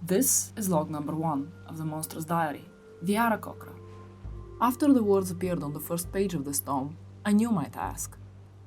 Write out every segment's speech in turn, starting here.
This is log number 1 of the Monstrous Diary, the Aaracokra. After the words appeared on the first page of this tome, I knew my task.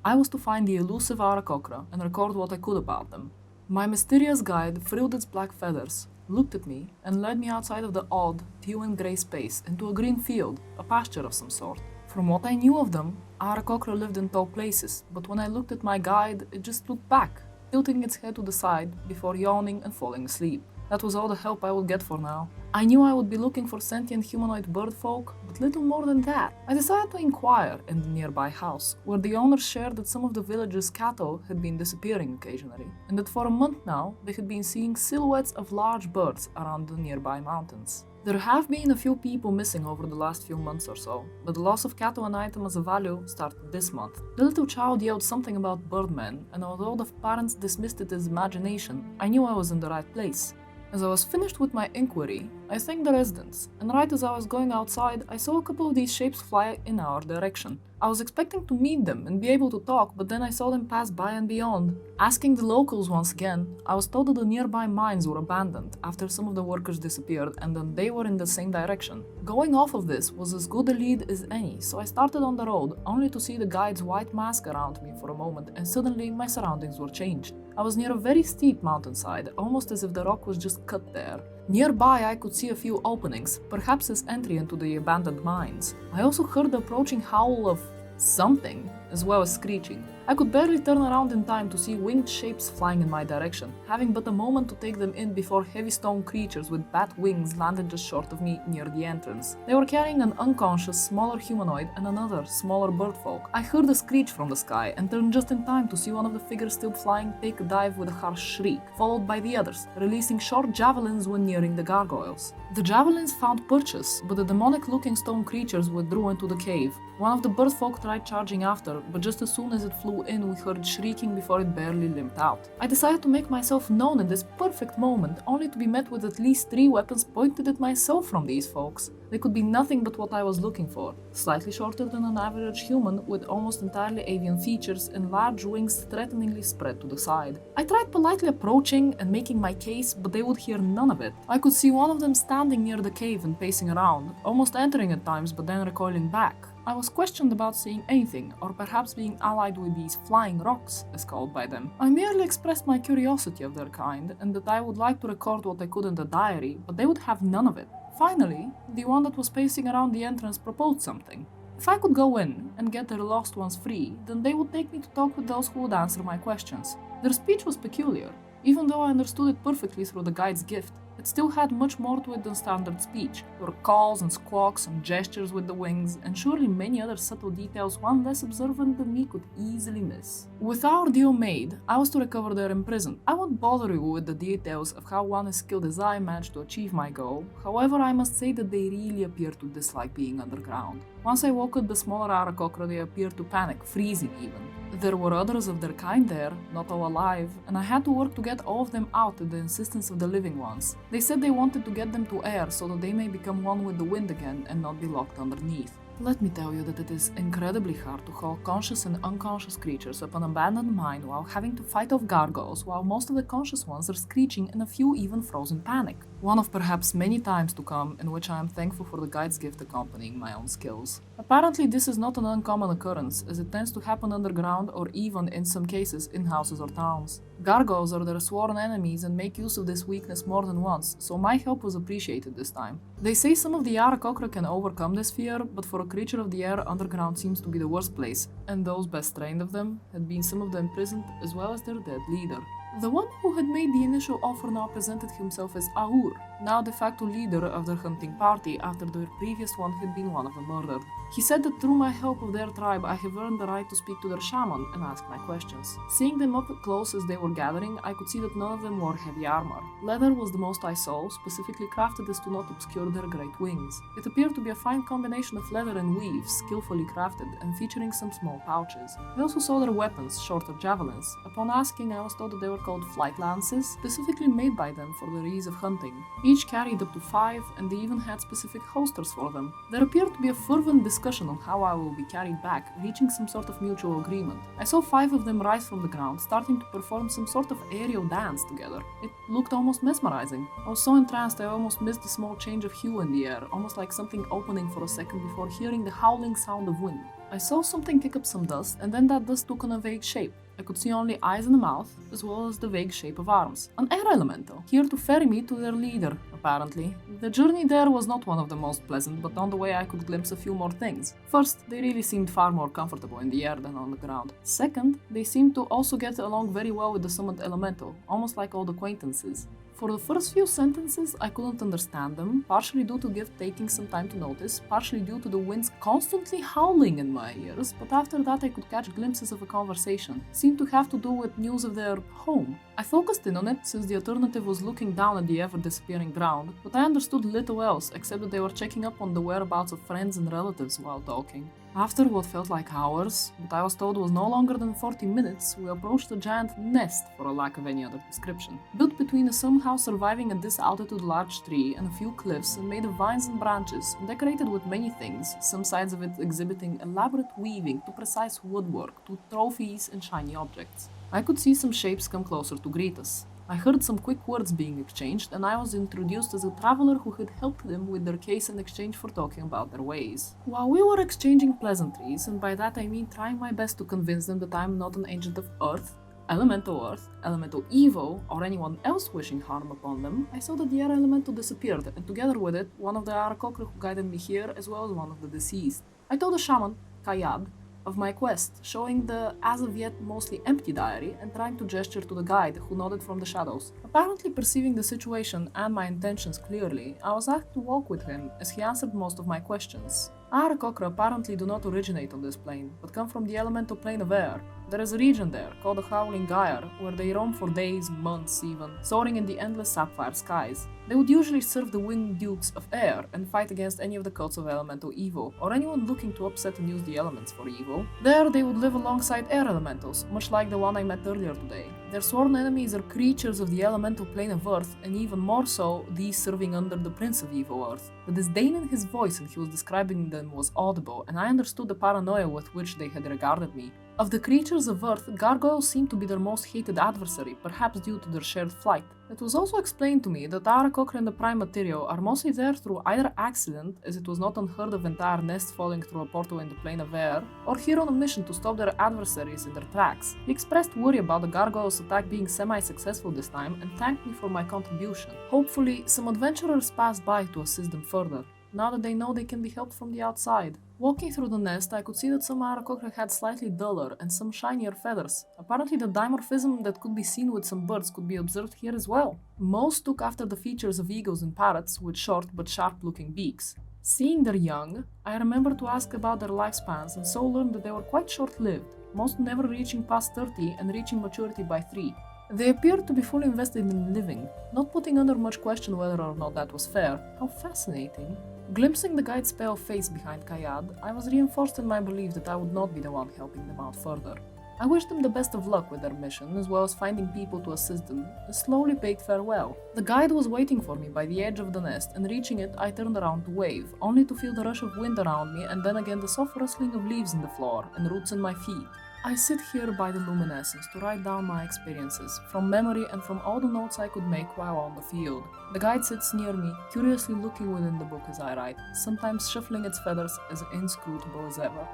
I was to find the elusive Aaracokra and record what I could about them. My mysterious guide frilled its black feathers, looked at me, and led me outside of the odd, teal and grey space into a green field, a pasture of some sort. From what I knew of them, Aaracokra lived in tall places, but when I looked at my guide, it just looked back, tilting its head to the side before yawning and falling asleep. That was all the help I would get for now. I knew I would be looking for sentient humanoid birdfolk, but little more than that. I decided to inquire in the nearby house, where the owners shared that some of the village's cattle had been disappearing occasionally, and that for a month now they had been seeing silhouettes of large birds around the nearby mountains. There have been a few people missing over the last few months or so, but the loss of cattle and items of value started this month. The little child yelled something about birdmen, and although the parents dismissed it as imagination, I knew I was in the right place. As I was finished with my inquiry, I thanked the residents, and right as I was going outside, I saw a couple of these shapes fly in our direction. I was expecting to meet them and be able to talk, but then I saw them pass by and beyond. Asking the locals once again, I was told that the nearby mines were abandoned after some of the workers disappeared and that they were in the same direction. Going off of this was as good a lead as any, so I started on the road, only to see the guide's white mask around me for a moment, and suddenly my surroundings were changed. I was near a very steep mountainside, almost as if the rock was just cut there. Nearby I could see a few openings, perhaps as entry into the abandoned mines. I also heard the approaching howl of something, as well as screeching. I could barely turn around in time to see winged shapes flying in my direction, having but a moment to take them in before heavy stone creatures with bat wings landed just short of me near the entrance. They were carrying an unconscious, smaller humanoid and another, smaller birdfolk. I heard a screech from the sky and turned just in time to see one of the figures still flying take a dive with a harsh shriek, followed by the others, releasing short javelins when nearing the gargoyles. The javelins found purchase, but the demonic-looking stone creatures withdrew into the cave. One of the birdfolk tried charging after, but just as soon as it flew in, we heard shrieking before it barely limped out. I decided to make myself known in this perfect moment, only to be met with at least 3 weapons pointed at myself from these folks. They could be nothing but what I was looking for. Slightly shorter than an average human, with almost entirely avian features and large wings threateningly spread to the side. I tried politely approaching and making my case, but they would hear none of it. I could see one of them standing near the cave and pacing around, almost entering at times but then recoiling back. I was questioned about seeing anything, or perhaps being allied with these flying rocks, as called by them. I merely expressed my curiosity of their kind, and that I would like to record what I could in the diary, but they would have none of it. Finally, the one that was pacing around the entrance proposed something. If I could go in and get their lost ones free, then they would take me to talk with those who would answer my questions. Their speech was peculiar. Even though I understood it perfectly through the guide's gift, it still had much more to it than standard speech. There were calls and squawks and gestures with the wings, and surely many other subtle details one less observant than me could easily miss. With our deal made, I was to recover their imprisoned. I won't bother you with the details of how one as skilled as I managed to achieve my goal, however I must say that they really appear to dislike being underground. Once I woke up the smaller Aaracokra, they appeared to panic, freezing even. There were others of their kind there, not all alive, and I had to work to get all of them out at the insistence of the living ones. They said they wanted to get them to air so that they may become one with the wind again and not be locked underneath. Let me tell you that it is incredibly hard to haul conscious and unconscious creatures up an abandoned mine while having to fight off gargoyles while most of the conscious ones are screeching and a few even froze in panic. One of perhaps many times to come in which I am thankful for the guide's gift accompanying my own skills. Apparently this is not an uncommon occurrence, as it tends to happen underground or even, in some cases, in houses or towns. Gargoyles are their sworn enemies and make use of this weakness more than once, so my help was appreciated this time. They say some of the Aaracokra can overcome this fear, but for a creature of the air, underground seems to be the worst place, and those best trained of them had been some of the imprisoned as well as their dead leader. The one who had made the initial offer now presented himself as Aur, now de facto leader of their hunting party after their previous one had been one of them murdered. He said that through my help of their tribe I have earned the right to speak to their shaman and ask my questions. Seeing them up close as they were gathering, I could see that none of them wore heavy armor. Leather was the most I saw, specifically crafted as to not obscure their great wings. It appeared to be a fine combination of leather and weave, skillfully crafted and featuring some small pouches. I also saw their weapons, shorter javelins. Upon asking, I was told that they were called flight lances, specifically made by them for their ease of hunting. Each carried up to 5, and they even had specific holsters for them. There appeared to be a fervent discussion on how I will be carried back, reaching some sort of mutual agreement. I saw 5 of them rise from the ground, starting to perform some sort of aerial dance together. It looked almost mesmerizing. I was so entranced I almost missed the small change of hue in the air, almost like something opening for a second before hearing the howling sound of wind. I saw something kick up some dust, and then that dust took on a vague shape. I could see only eyes and a mouth, as well as the vague shape of arms. An air elemental, here to ferry me to their leader, apparently. The journey there was not one of the most pleasant, but on the way I could glimpse a few more things. First, they really seemed far more comfortable in the air than on the ground. Second, they seemed to also get along very well with the summoned elemental, almost like old acquaintances. For the first few sentences, I couldn't understand them, partially due to Gift taking some time to notice, partially due to the winds constantly howling in my ears, but after that I could catch glimpses of a conversation. It seemed to have to do with news of their home. I focused in on it since the alternative was looking down at the ever-disappearing ground, but I understood little else except that they were checking up on the whereabouts of friends and relatives while talking. After what felt like hours, but I was told was no longer than 40 minutes, we approached a giant nest, for a lack of any other description. Built between a somehow surviving at this altitude large tree and a few cliffs and made of vines and branches, and decorated with many things, some sides of it exhibiting elaborate weaving to precise woodwork, to trophies and shiny objects. I could see some shapes come closer to greet us. I heard some quick words being exchanged, and I was introduced as a traveler who had helped them with their case in exchange for talking about their ways. While we were exchanging pleasantries, and by that I mean trying my best to convince them that I am not an agent of Earth, Elemental Evo, or anyone else wishing harm upon them, I saw that the air elemental disappeared, and together with it, one of the Aaracokra who guided me here, as well as one of the deceased. I told the shaman, Kayad, of my quest, showing the as of yet mostly empty diary and trying to gesture to the guide, who nodded from the shadows. Apparently perceiving the situation and my intentions clearly, I was asked to walk with him as he answered most of my questions. Aaracokra apparently do not originate on this plane, but come from the elemental plane of air. There is a region there, called the Howling Gyre, where they roam for days, months even, soaring in the endless sapphire skies. They would usually serve the winged dukes of air and fight against any of the cults of elemental evil, or anyone looking to upset and use the elements for evil. There they would live alongside air elementals, much like the one I met earlier today. Their sworn enemies are creatures of the elemental plane of Earth, and even more so, these serving under the Prince of Evil Earth. The disdain in his voice when he was describing them was audible, and I understood the paranoia with which they had regarded me. Of the creatures of Earth, gargoyles seemed to be their most hated adversary, perhaps due to their shared flight. It was also explained to me that Aaracokra and the Prime Material are mostly there through either accident, as it was not unheard of entire nests falling through a portal in the plane of air, or here on a mission to stop their adversaries in their tracks. He expressed worry about the gargoyles' attack being semi-successful this time and thanked me for my contribution. Hopefully, some adventurers passed by to assist them further, now that they know they can be helped from the outside. Walking through the nest, I could see that some Aaracokra had slightly duller and some shinier feathers. Apparently the dimorphism that could be seen with some birds could be observed here as well. Most took after the features of eagles and parrots with short but sharp-looking beaks. Seeing their young, I remembered to ask about their lifespans and so learned that they were quite short-lived, most never reaching past 30 and reaching maturity by 3. They appeared to be fully invested in living, not putting under much question whether or not that was fair. How fascinating. Glimpsing the guide's pale face behind Kayad, I was reinforced in my belief that I would not be the one helping them out further. I wished them the best of luck with their mission, as well as finding people to assist them, and slowly bade farewell. The guide was waiting for me by the edge of the nest, and reaching it, I turned around to wave, only to feel the rush of wind around me and then again the soft rustling of leaves in the floor and roots in my feet. I sit here by the luminescence to write down my experiences, from memory and from all the notes I could make while on the field. The guide sits near me, curiously looking within the book as I write, sometimes shuffling its feathers as inscrutable as ever.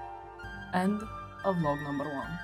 End of log number 1.